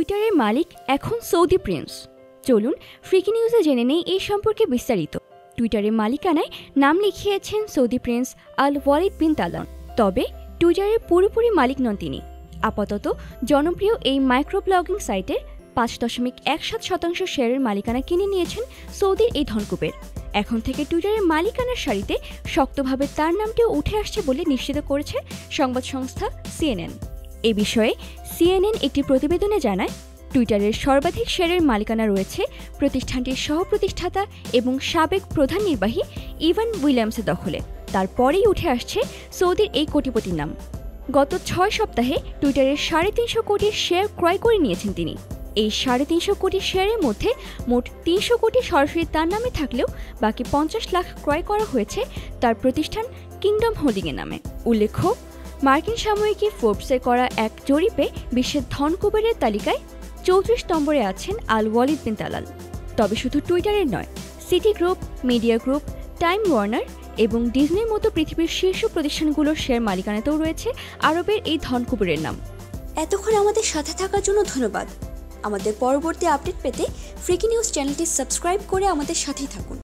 টুইটারের মালিক এখন Saudi Prince. চলুন ফ্রিকি নিউজে জেনে নেই এই সম্পর্কে বিস্তারিত। টুইটারের মালিকানায় নাম লিখিয়েছেন সৌদি প্রিন্স আল ওয়ালিদ বিন তালান। তবে টুইটারের পুরোপুরি মালিক নন তিনি। আপাতত জনপ্রিয় এই মাইক্রো ব্লগিং সাইটের ৫.১৭% শেয়ারের মালিকানা কিনে নিয়েছেন সৌদির এই ধনকুবের। এখন থেকে টুইটারের মালিকানার সারিতে শক্তভাবে তার নামটিও উঠে আসছে বলে নিশ্চিত করেছে সংবাদ সংস্থা CNN। এ বিষয়ে CNN একটি প্রতিবেদনে জানায়, টুইটারের সর্বাধিক শেয়ারের মালিকানা রয়েছে প্রতিষ্ঠানটির সহ-প্রতিষ্ঠাতা এবং সাবেক প্রধান নির্বাহী ইভান উইলিয়ামসের দখলে। তারপরেই উঠে আসছে সৌদির এই কোটিপতির নাম। গত ৬ সপ্তাহে টুইটারের ৩৫০ কোটি শেয়ার ক্রয় করে নিয়েছেন তিনি। এই ৩৫০ কোটি শেয়ারের মধ্যে মোট ৩০০ কোটি সরাসরি তার নামে থাকলেও বাকি ৫০ লাখ ক্রয় করা হয়েছে তার প্রতিষ্ঠান কিংডম হোল্ডিংয়ের নামে। উল্লেখ্য, মার্কিন সাময়িকী ফোর্বসের করা এক জরিপে বিশ্বের ধনকুবেরের তালিকায় ৩৪ নম্বরে আছেন আল ওয়ালিদ বিন তালাল। তবে শুধু টুইটারের নয়, city group, media group, time Warner এবং ডিজনির মতো পৃথিবীর শীর্ষ প্রতিষ্ঠানগুলোর শেয়ার মালিকানাতেও রয়েছে আরবের এই ধনকুবেরের নাম। এতক্ষণ আমাদের সাথে থাকার জন্য ধন্যবাদ। আমাদের পরবর্তী আপডেট পেতে ফ্রিকি নিউজ চ্যানেলটি সাবস্ক্রাইব করে আমাদের সাথেই থাকুন।